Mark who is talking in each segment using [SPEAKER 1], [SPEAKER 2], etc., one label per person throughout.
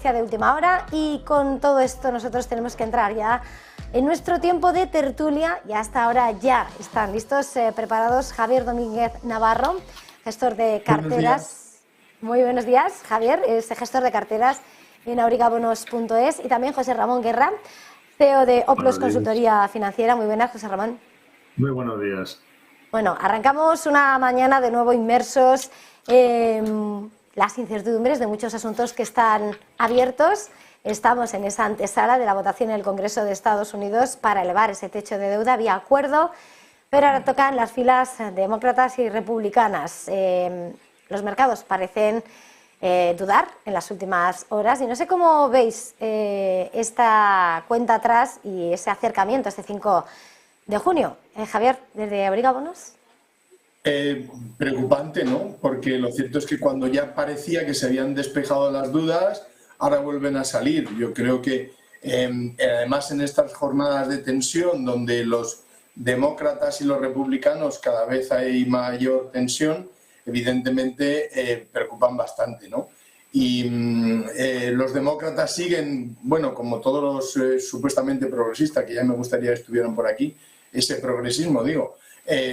[SPEAKER 1] De última hora, y con todo esto nosotros tenemos que entrar ya en nuestro tiempo de tertulia, y hasta ahora ya están listos, preparados Javier Domínguez Navarro, gestor de carteras. Muy buenos días, Javier, es gestor de carteras en aurigabonos.es, y también José Ramón Guerra, CEO de Oplos Consultoría Financiera. Muy buenas, José Ramón.
[SPEAKER 2] Muy buenos días.
[SPEAKER 1] Bueno, arrancamos una mañana de nuevo inmersos en las incertidumbres de muchos asuntos que están abiertos. Estamos en esa antesala de la votación en el Congreso de Estados Unidos para elevar ese techo de deuda vía acuerdo, pero ahora tocan las filas demócratas y republicanas. Los mercados parecen dudar en las últimas horas, y no sé cómo veis esta cuenta atrás y ese acercamiento este 5 de junio. Javier, desde Aurigabonos.
[SPEAKER 3] Preocupante, ¿no? Porque lo cierto es que cuando ya parecía que se habían despejado las dudas, ahora vuelven a salir. Yo creo que además en estas jornadas de tensión, donde los demócratas y los republicanos cada vez hay mayor tensión, evidentemente preocupan bastante, ¿no? Y los demócratas siguen, bueno, como todos los supuestamente progresistas, que ya me gustaría que estuvieran por aquí, ese progresismo, digo,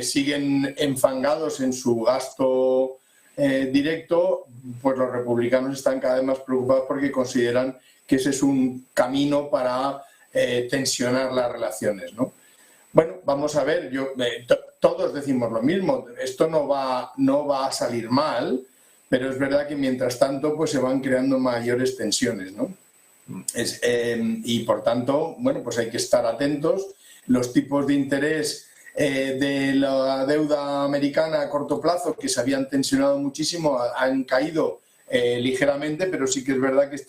[SPEAKER 3] siguen enfangados en su gasto directo. Pues los republicanos están cada vez más preocupados porque consideran que ese es un camino para tensionar las relaciones, ¿no? Bueno, vamos a ver, todos decimos lo mismo, esto no va a salir mal, pero es verdad que mientras tanto pues se van creando mayores tensiones, ¿no? Y por tanto, bueno, pues hay que estar atentos. Los tipos de interés de la deuda americana a corto plazo, que se habían tensionado muchísimo, han caído ligeramente, pero sí que es verdad que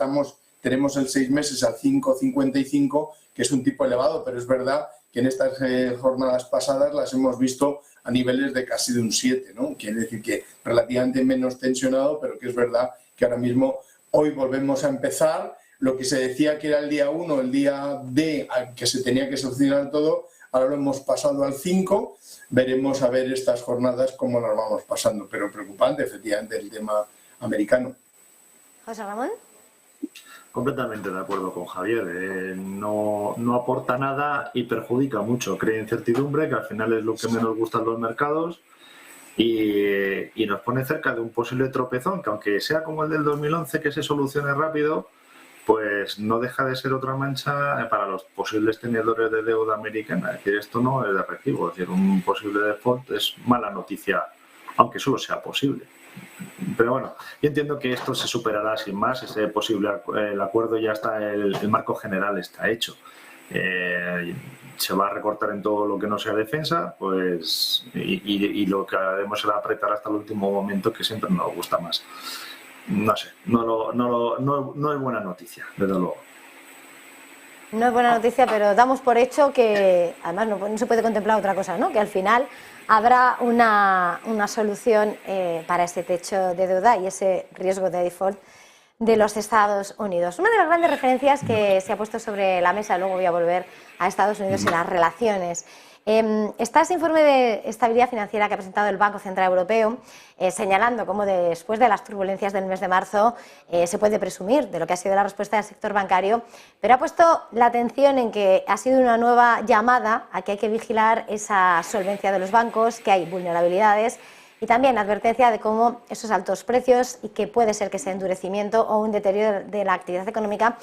[SPEAKER 3] tenemos el 6 meses al 5,55, que es un tipo elevado, pero es verdad que en estas jornadas pasadas las hemos visto a niveles de casi de un 7, ¿no? Quiere decir que relativamente menos tensionado, pero que es verdad que ahora mismo, hoy volvemos a empezar. Lo que se decía que era el día 1, el día D, que se tenía que solucionar todo, ahora lo hemos pasado al 5. Veremos a ver estas jornadas cómo las vamos pasando, pero preocupante efectivamente el tema americano.
[SPEAKER 1] José Ramón.
[SPEAKER 2] Completamente de acuerdo con Javier. No aporta nada y perjudica mucho. Crea incertidumbre, que al final es lo que menos gustan los mercados, y nos pone cerca de un posible tropezón, que aunque sea como el del 2011, que se solucione rápido, pues no deja de ser otra mancha para los posibles tenedores de deuda americana. Es decir, esto no es de recibo. Es decir, un posible default es mala noticia, aunque solo sea posible. Pero bueno, yo entiendo que esto se superará sin más. Ese posible el acuerdo ya está, el marco general está hecho. Se va a recortar en todo lo que no sea defensa, pues y lo que haremos será apretar hasta el último momento, que siempre nos gusta más. No sé, no es buena noticia, desde luego.
[SPEAKER 1] No es buena noticia, pero damos por hecho que, además, no se puede contemplar otra cosa, ¿no? Que al final habrá una solución para ese techo de deuda y ese riesgo de default de los Estados Unidos. Una de las grandes referencias que se ha puesto sobre la mesa, luego voy a volver a Estados Unidos y las relaciones. Está ese informe de estabilidad financiera que ha presentado el Banco Central Europeo, señalando cómo después de las turbulencias del mes de marzo se puede presumir de lo que ha sido la respuesta del sector bancario, pero ha puesto la atención en que ha sido una nueva llamada a que hay que vigilar esa solvencia de los bancos, que hay vulnerabilidades, y también advertencia de cómo esos altos precios, y que puede ser que ese endurecimiento o un deterioro de la actividad económica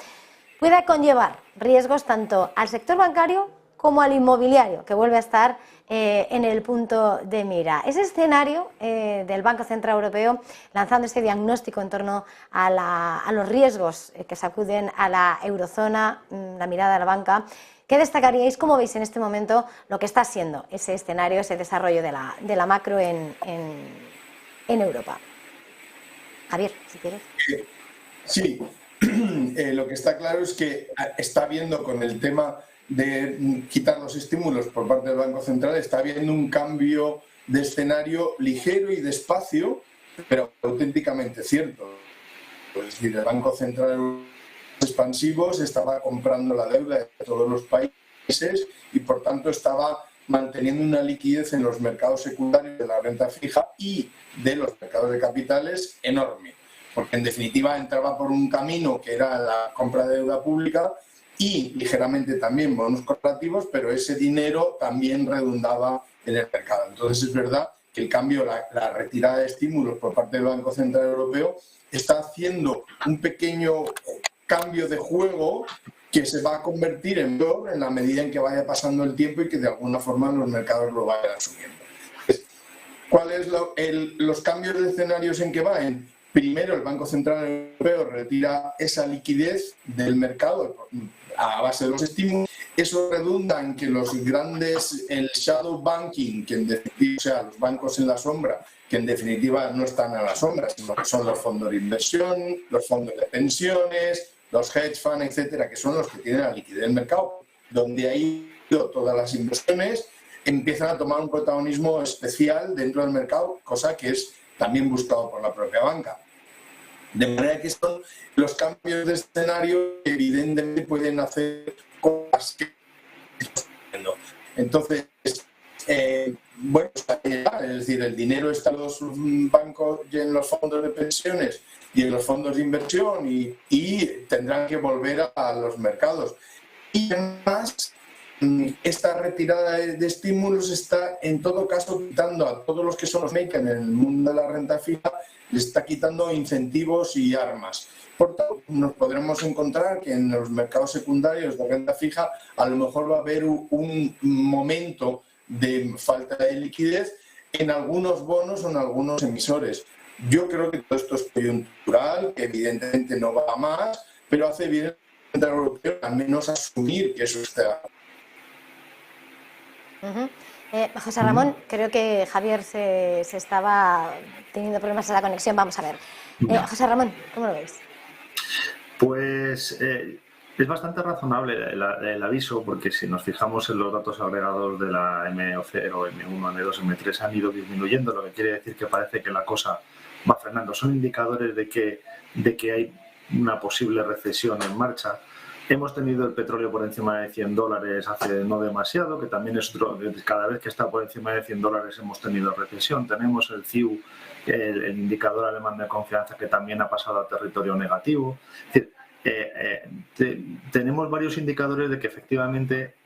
[SPEAKER 1] pueda conllevar riesgos tanto al sector bancario como al inmobiliario, que vuelve a estar en el punto de mira. Ese escenario del Banco Central Europeo, lanzando ese diagnóstico en torno a los riesgos que sacuden a la eurozona, la mirada de la banca, ¿qué destacaríais? ¿Cómo veis en este momento lo que está siendo ese escenario, ese desarrollo de la macro en Europa? Javier, si quieres.
[SPEAKER 3] Sí, lo que está claro es que está habiendo, con el tema de quitar los estímulos por parte del Banco Central, está habiendo un cambio de escenario ligero y despacio, pero auténticamente cierto. Es decir, el Banco Central expansivos estaba comprando la deuda de todos los países y por tanto estaba manteniendo una liquidez en los mercados secundarios de la renta fija y de los mercados de capitales enorme. porque en definitiva entraba por un camino que era la compra de deuda pública y ligeramente también bonos corporativos, pero ese dinero también redundaba en el mercado. Entonces es verdad que el cambio, la retirada de estímulos por parte del Banco Central Europeo está haciendo un pequeño cambio de juego que se va a convertir en peor en la medida en que vaya pasando el tiempo y que de alguna forma los mercados lo vayan asumiendo. ¿Cuáles los cambios de escenarios en que va? Primero, el Banco Central Europeo retira esa liquidez del mercado a base de los estímulos. Eso redunda en que los grandes, el shadow banking, que en definitiva, o sea, los bancos en la sombra, que en definitiva no están a la sombra, sino que son los fondos de inversión, los fondos de pensiones, los hedge funds, etcétera, que son los que tienen la liquidez del mercado, donde ahí todas las inversiones empiezan a tomar un protagonismo especial dentro del mercado, cosa que es también buscado por la propia banca. De manera que son los cambios de escenario que evidentemente pueden hacer cosas que... Entonces, bueno, es decir, el dinero está en los bancos y en los fondos de pensiones y en los fondos de inversión y tendrán que volver a los mercados. Y además, esta retirada de estímulos está en todo caso quitando a todos los que son los makers en el mundo de la renta fija, le está quitando incentivos y armas. Por tanto, nos podremos encontrar que en los mercados secundarios de renta fija a lo mejor va a haber un momento de falta de liquidez en algunos bonos o en algunos emisores. Yo creo que todo esto es coyuntural, que evidentemente no va a más, pero hace bien el Central Europeo al menos asumir que eso está.
[SPEAKER 1] José Ramón, creo que Javier se estaba teniendo problemas en la conexión. Vamos a ver. José Ramón, ¿cómo lo veis?
[SPEAKER 2] Pues es bastante razonable el aviso, porque si nos fijamos en los datos agregados de la MO0, M1, M2, M3 han ido disminuyendo, lo que quiere decir que parece que la cosa va frenando. Son indicadores de que hay una posible recesión en marcha. Hemos tenido el petróleo por encima de $100 hace no demasiado, que también es otro, cada vez que está por encima de $100 hemos tenido recesión. Tenemos el CIU, el indicador alemán de confianza, que también ha pasado a territorio negativo. Es decir, tenemos varios indicadores de que efectivamente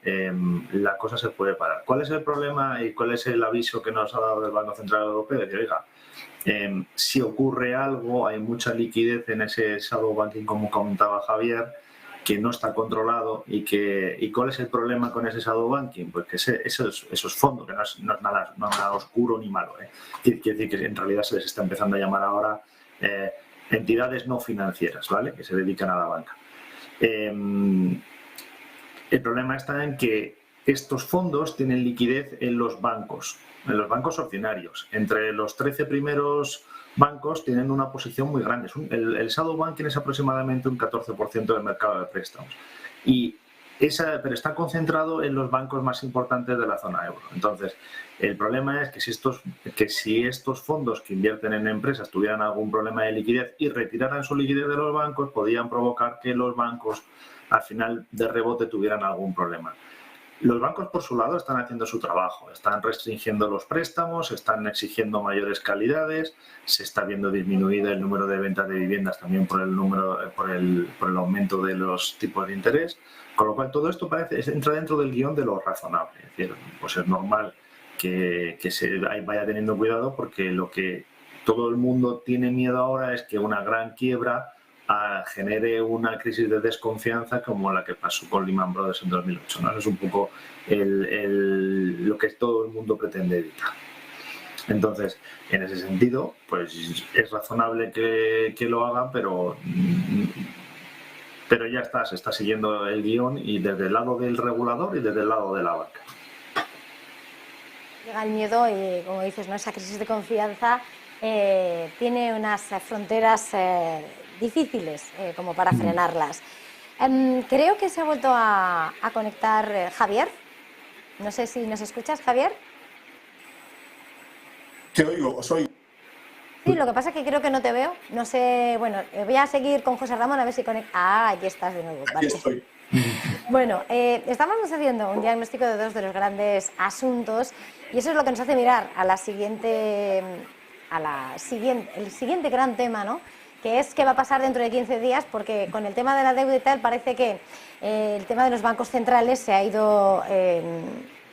[SPEAKER 2] la cosa se puede parar. ¿Cuál es el problema y cuál es el aviso que nos ha dado el Banco Central Europeo? De que, oiga, si ocurre algo, hay mucha liquidez en ese shadow banking, como comentaba Javier, que no está controlado y ¿cuál es el problema con ese shadow banking? Pues que esos fondos, que no es nada oscuro ni malo, quiere decir que en realidad se les está empezando a llamar ahora entidades no financieras, ¿vale?, que se dedican a la banca. El problema está en que estos fondos tienen liquidez en los bancos ordinarios. Entre los 13 primeros bancos tienen una posición muy grande. El shadow banking es aproximadamente un 14% del mercado de préstamos. Pero está concentrado en los bancos más importantes de la zona euro. Entonces, el problema es que si estos fondos que invierten en empresas tuvieran algún problema de liquidez y retiraran su liquidez de los bancos, podrían provocar que los bancos, al final de rebote, tuvieran algún problema. Los bancos, por su lado, están haciendo su trabajo, están restringiendo los préstamos, están exigiendo mayores calidades, se está viendo disminuido el número de ventas de viviendas también por el aumento de los tipos de interés, con lo cual todo esto entra dentro del guión de lo razonable. Es decir, pues es normal que se vaya teniendo cuidado, porque lo que todo el mundo tiene miedo ahora es que una gran quiebra genere una crisis de desconfianza como la que pasó con Lehman Brothers en 2008, ¿no? Es un poco lo que todo el mundo pretende evitar. Entonces, en ese sentido, pues es razonable que lo hagan, pero ya está, se está siguiendo el guión, y desde el lado del regulador y desde el lado de la banca.
[SPEAKER 1] Llega el miedo y, como dices, ¿no?, esa crisis de confianza tiene unas fronteras difíciles como para frenarlas. Creo que se ha vuelto a conectar Javier. No sé si nos escuchas, Javier.
[SPEAKER 3] Te oigo, os oigo.
[SPEAKER 1] Sí, lo que pasa es que creo que no te veo. No sé, bueno, voy a seguir con José Ramón a ver si conecta. Ah, aquí estás de nuevo. Vale.
[SPEAKER 3] Aquí estoy.
[SPEAKER 1] Bueno, estábamos haciendo un diagnóstico de dos de los grandes asuntos, y eso es lo que nos hace mirar a el siguiente gran tema, ¿no?, que es qué va a pasar dentro de 15 días, porque con el tema de la deuda y tal parece que el tema de los bancos centrales se ha ido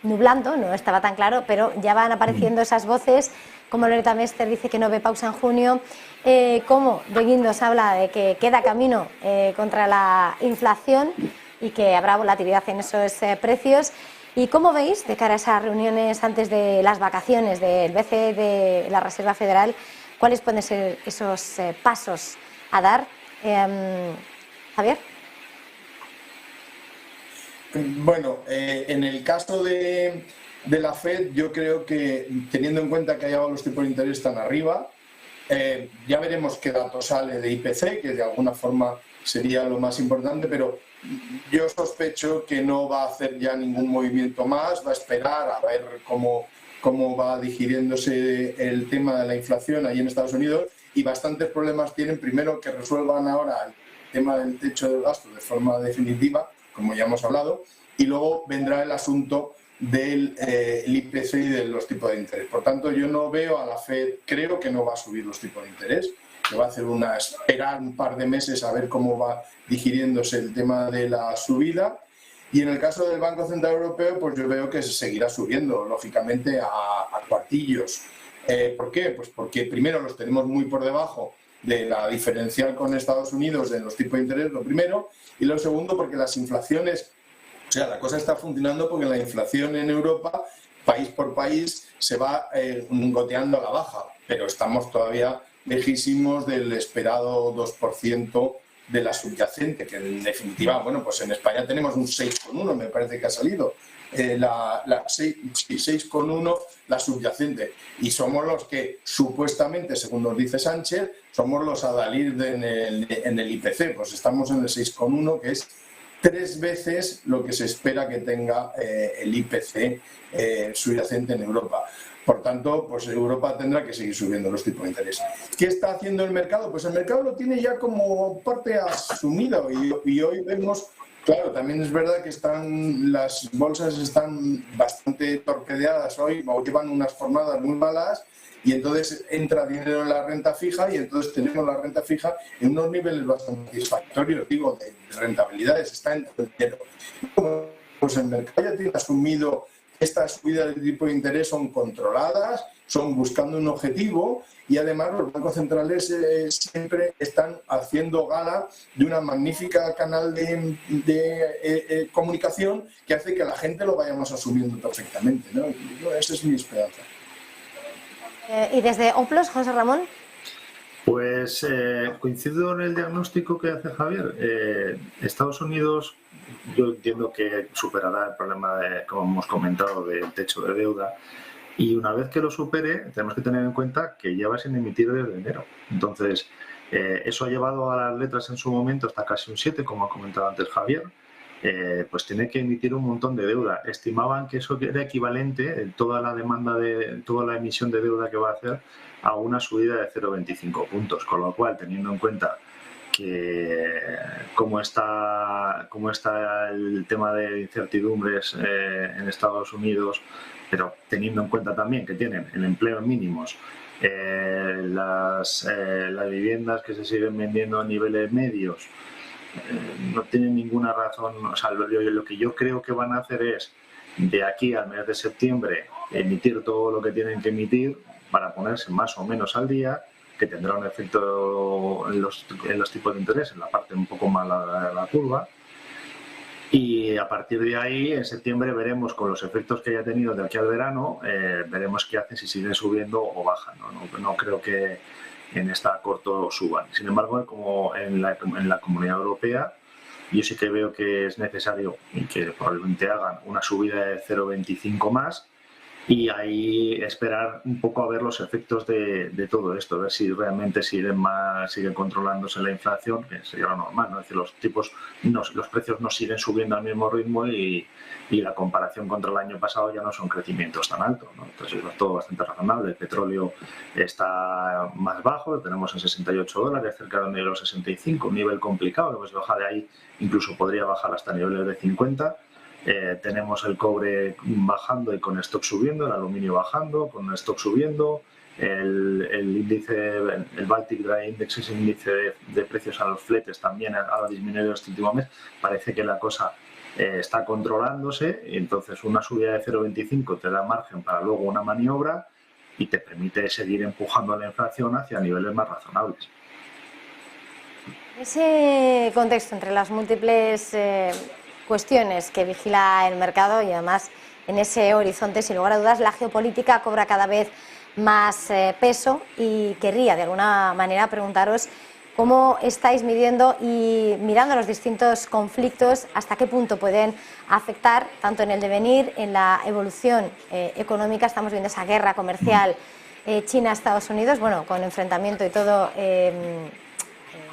[SPEAKER 1] nublando, no estaba tan claro, pero ya van apareciendo esas voces, como Loretta Mester dice que no ve pausa en junio, como de Guindos habla de que queda camino contra la inflación y que habrá volatilidad en esos precios. ¿Y cómo veis de cara a esas reuniones antes de las vacaciones del BCE, de la Reserva Federal, cuáles pueden ser esos pasos a dar? Javier.
[SPEAKER 3] Bueno, en el caso de la FED, yo creo que, teniendo en cuenta que ha llevado los tipos de interés tan arriba, ya veremos qué dato sale de IPC, que de alguna forma sería lo más importante, pero yo sospecho que no va a hacer ya ningún movimiento más, va a esperar a ver cómo va digiriéndose el tema de la inflación ahí en Estados Unidos, y bastantes problemas tienen. Primero, que resuelvan ahora el tema del techo del gasto de forma definitiva, como ya hemos hablado, y luego vendrá el asunto del IPC y de los tipos de interés. Por tanto, yo no veo a la FED, creo que no va a subir los tipos de interés, que va a hacer esperar un par de meses a ver cómo va digiriéndose el tema de la subida. Y en el caso del Banco Central Europeo, pues yo veo que se seguirá subiendo, lógicamente, a cuartillos. ¿Por qué? Pues porque primero los tenemos muy por debajo de la diferencial con Estados Unidos en los tipos de interés, lo primero, y lo segundo porque las inflaciones, o sea, la cosa está funcionando porque la inflación en Europa, país por país, se va goteando a la baja, pero estamos todavía lejísimos del esperado 2% de la subyacente, que en definitiva, bueno, pues en España tenemos un 6,1, me parece que ha salido, 6,1 la subyacente, y somos los que supuestamente, según nos dice Sánchez, somos los adalid en el IPC, pues estamos en el 6,1, que es 3 veces lo que se espera que tenga el IPC subyacente en Europa. Por tanto, pues Europa tendrá que seguir subiendo los tipos de interés. ¿Qué está haciendo el mercado? Pues el mercado lo tiene ya como parte asumido, y hoy vemos, claro, también es verdad que las bolsas están bastante torpedeadas hoy, o llevan unas jornadas muy malas, y entonces entra dinero en la renta fija, y entonces tenemos la renta fija en unos niveles bastante satisfactorios, digo, de rentabilidades, está en cero. Pues el mercado ya tiene asumido estas subidas de tipo de interés, son controladas, son buscando un objetivo, y además los bancos centrales siempre están haciendo gala de una magnífica canal de comunicación que hace que la gente lo vayamos asumiendo perfectamente, ¿no? Esa es mi esperanza.
[SPEAKER 1] ¿Y desde Oplos, José Ramón?
[SPEAKER 2] Pues coincido en el diagnóstico que hace Javier. Estados Unidos, yo entiendo que superará el problema, como hemos comentado, del techo de deuda, y una vez que lo supere tenemos que tener en cuenta que ya va sin emitir desde enero. Entonces, eso ha llevado a las letras en su momento hasta casi un 7, como ha comentado antes Javier. Pues tiene que emitir un montón de deuda. Estimaban que eso era equivalente, toda la demanda toda la emisión de deuda que va a hacer, a una subida de 0,25 puntos, con lo cual, teniendo en cuenta que cómo está el tema de incertidumbres en Estados Unidos, pero teniendo en cuenta también que tienen el empleo mínimos, las viviendas que se siguen vendiendo a niveles medios, no tienen ninguna razón. O sea, lo que yo creo que van a hacer es, de aquí al mes de septiembre, emitir todo lo que tienen que emitir para ponerse más o menos al día, que tendrá un efecto en los tipos de interés, en la parte un poco mala de la curva. Y a partir de ahí, en septiembre, veremos, con los efectos que haya tenido de aquí al verano, veremos qué hacen, si siguen subiendo o bajan. No creo que en esta corto suban. Sin embargo, como en la Comunidad Europea, yo sí que veo que es necesario, y que probablemente hagan, una subida de 0,25 más, y ahí esperar un poco a ver los efectos de todo esto, a ver si realmente sigue controlándose la inflación, que sería lo normal, ¿no? Es decir, los precios no siguen subiendo al mismo ritmo, y la comparación contra el año pasado ya no son crecimientos tan altos, ¿no? Entonces es todo bastante razonable. El petróleo está más bajo, lo tenemos en $68, cerca de los 65, un nivel complicado, que pues baja de ahí, incluso podría bajar hasta niveles de 50. Tenemos el cobre bajando y con stock subiendo, el aluminio bajando, con stock subiendo, el índice, el Baltic Dry Index, ese índice de precios a los fletes también ha disminuido este último mes. Parece que la cosa está controlándose, y entonces una subida de 0,25 te da margen para luego una maniobra y te permite seguir empujando a la inflación hacia niveles más razonables.
[SPEAKER 1] Ese contexto entre las múltiples cuestiones que vigila el mercado y además en ese horizonte, sin lugar a dudas, la geopolítica cobra cada vez más peso, y querría de alguna manera preguntaros cómo estáis midiendo y mirando los distintos conflictos, hasta qué punto pueden afectar tanto en el devenir, en la evolución económica. Estamos viendo esa guerra comercial China-Estados Unidos, bueno, con enfrentamiento y todo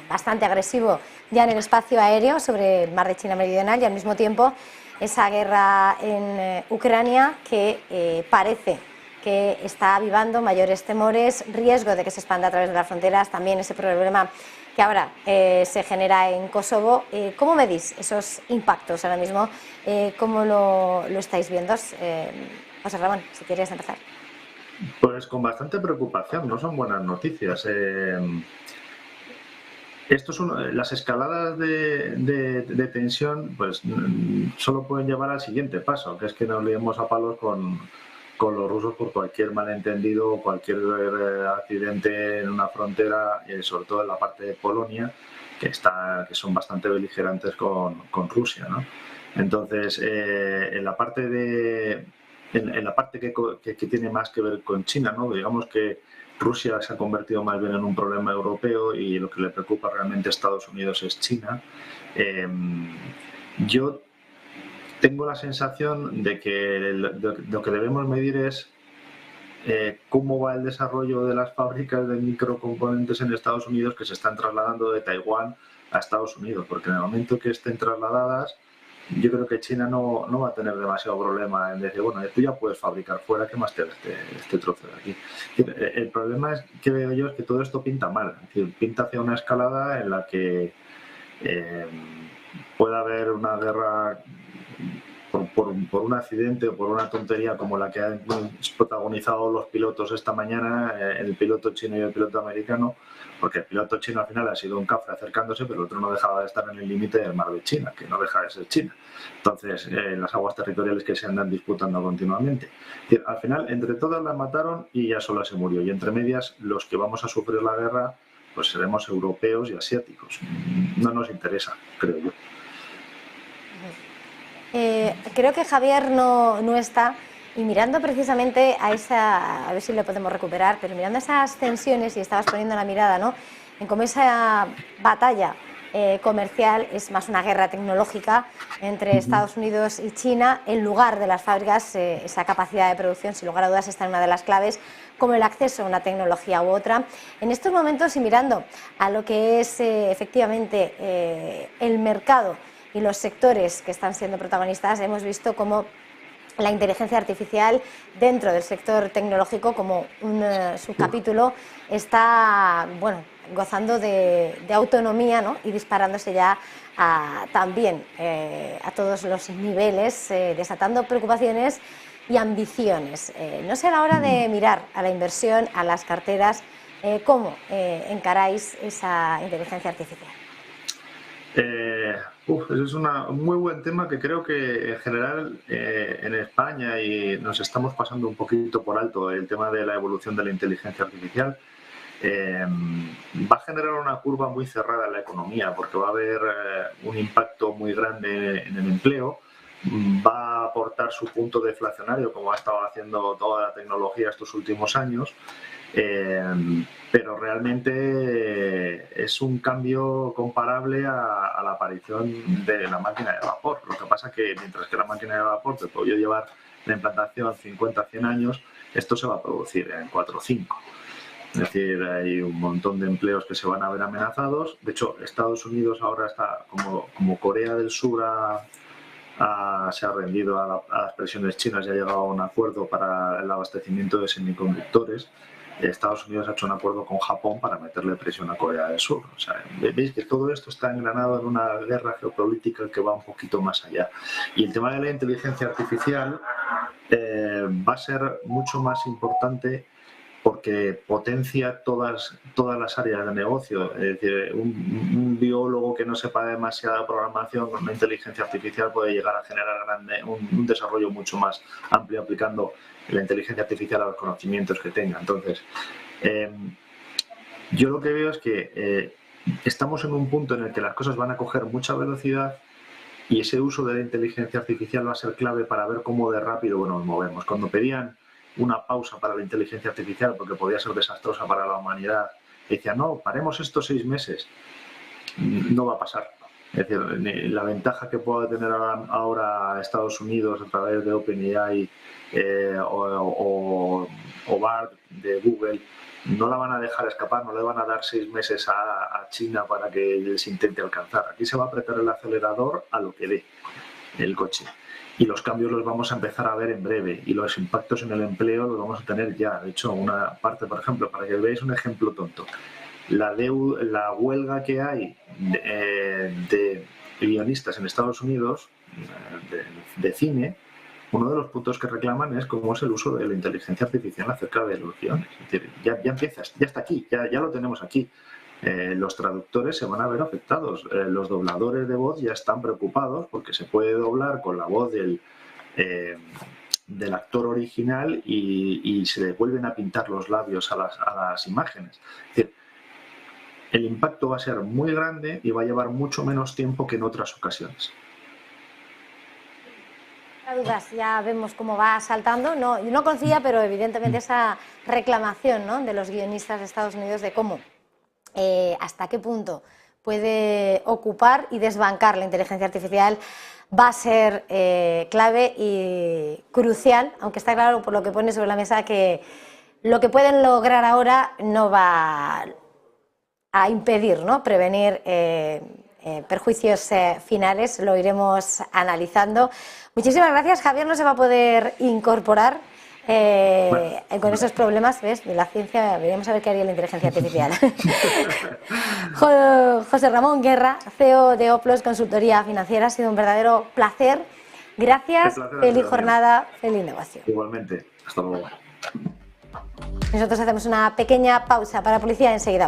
[SPEAKER 1] bastante agresivo ya en el espacio aéreo sobre el mar de China Meridional, y al mismo tiempo esa guerra en Ucrania que parece que está avivando mayores temores, riesgo de que se expanda a través de las fronteras, también ese problema que ahora se genera en Kosovo. ¿Cómo medís esos impactos ahora mismo? ¿Cómo lo estáis viendo? José Ramón, si quieres empezar.
[SPEAKER 2] Pues con bastante preocupación, no son buenas noticias. Las escaladas de tensión pues solo pueden llevar al siguiente paso, que es que nos liemos a palos con los rusos por cualquier malentendido o cualquier accidente en una frontera, sobre todo en la parte de Polonia, que son bastante beligerantes con Rusia, ¿no? Entonces, en la parte que tiene más que ver con China, ¿no? Digamos que Rusia se ha convertido más bien en un problema europeo, y lo que le preocupa realmente a Estados Unidos es China. Yo tengo la sensación de que lo que debemos medir es cómo va el desarrollo de las fábricas de microcomponentes en Estados Unidos que se están trasladando de Taiwán a Estados Unidos, porque en el momento que estén trasladadas, yo creo que China no va a tener demasiado problema en decir, bueno, tú ya puedes fabricar fuera, ¿qué más te da este trozo de aquí? El problema que veo yo es que todo esto pinta mal, es decir, pinta hacia una escalada en la que pueda haber una guerra por un accidente o por una tontería como la que han protagonizado los pilotos esta mañana, el piloto chino y el piloto americano, porque el piloto chino al final ha sido un cafre acercándose, pero el otro no dejaba de estar en el límite del mar de China, que no deja de ser China. Entonces, las aguas territoriales que se andan disputando continuamente. Es decir, al final, entre todas las mataron y ya sola se murió. Y entre medias, los que vamos a sufrir la guerra, pues seremos europeos y asiáticos. No nos interesa, creo yo.
[SPEAKER 1] Creo que Javier no está, y mirando precisamente a ver si lo podemos recuperar, pero mirando esas tensiones, y estabas poniendo la mirada, ¿no?, en cómo esa batalla comercial es más una guerra tecnológica entre Estados Unidos y China, en lugar de las fábricas, esa capacidad de producción, sin lugar a dudas, está en una de las claves, como el acceso a una tecnología u otra. En estos momentos, y mirando a lo que es efectivamente el mercado y los sectores que están siendo protagonistas, hemos visto cómo la inteligencia artificial dentro del sector tecnológico, como un subcapítulo, está gozando de autonomía, ¿no?, y disparándose ya también a todos los niveles, desatando preocupaciones y ambiciones. No sé, a la hora de mirar a la inversión, a las carteras, ¿cómo encaráis esa inteligencia artificial?
[SPEAKER 2] Ese es un muy buen tema que creo que en general en España y nos estamos pasando un poquito por alto el tema de la evolución de la inteligencia artificial. Va a generar una curva muy cerrada en la economía, porque va a haber un impacto muy grande en el empleo, va a aportar su punto deflacionario como ha estado haciendo toda la tecnología estos últimos años. Pero realmente es un cambio comparable a la aparición de la máquina de vapor. Lo que pasa es que mientras que la máquina de vapor te podía llevar la implantación 50 100 años, esto se va a producir en 4 o 5. Es decir, hay un montón de empleos que se van a ver amenazados. De hecho, Estados Unidos ahora está como Corea del Sur se ha rendido a las presiones chinas y ha llegado a un acuerdo para el abastecimiento de semiconductores. Estados Unidos ha hecho un acuerdo con Japón para meterle presión a Corea del Sur. O sea, veis que todo esto está engranado en una guerra geopolítica que va un poquito más allá. Y el tema de la inteligencia artificial va a ser mucho más importante porque potencia todas las áreas de negocio. Es decir, un biólogo que no sepa demasiada programación con una inteligencia artificial puede llegar a generar un desarrollo mucho más amplio aplicando la inteligencia artificial a los conocimientos que tenga. Entonces, yo lo que veo es que estamos en un punto en el que las cosas van a coger mucha velocidad y ese uso de la inteligencia artificial va a ser clave para ver cómo de rápido nos movemos. Cuando pedían una pausa para la inteligencia artificial porque podía ser desastrosa para la humanidad, decían, no, paremos estos 6 meses. No va a pasar. Es decir, la ventaja que pueda tener ahora Estados Unidos a través de OpenAI o BARD de Google, no la van a dejar escapar, no le van a dar 6 meses a China para que les intente alcanzar. Aquí se va a apretar el acelerador a lo que dé el coche. Y los cambios los vamos a empezar a ver en breve y los impactos en el empleo los vamos a tener ya. De hecho, una parte, por ejemplo, para que veáis un ejemplo tonto, la huelga que hay de guionistas en Estados Unidos de cine, uno de los puntos que reclaman es cómo es el uso de la inteligencia artificial acerca de los guiones. Es decir, ya empieza, ya está aquí, ya lo tenemos aquí. Los traductores se van a ver afectados, los dobladores de voz ya están preocupados porque se puede doblar con la voz del actor original y se le vuelven a pintar los labios a las imágenes. Es decir, el impacto va a ser muy grande y va a llevar mucho menos tiempo que en otras ocasiones.
[SPEAKER 1] Dudas, ya vemos cómo va saltando. No conocía, pero evidentemente esa reclamación, ¿no?, de los guionistas de Estados Unidos de cómo, hasta qué punto puede ocupar y desbancar la inteligencia artificial va a ser clave y crucial, aunque está claro por lo que pone sobre la mesa que lo que pueden lograr ahora no va a impedir, ¿no?, prevenir perjuicios finales. Lo iremos analizando. Muchísimas gracias. Javier no se va a poder incorporar con esos problemas, ¿ves?, de la ciencia. Veremos a ver qué haría la inteligencia artificial. José Ramón Guerra, CEO de Oplos Consultoría Financiera, ha sido un verdadero placer. Gracias, feliz jornada, feliz negocio.
[SPEAKER 2] Igualmente, hasta luego.
[SPEAKER 1] Nosotros hacemos una pequeña pausa para publicidad, enseguida.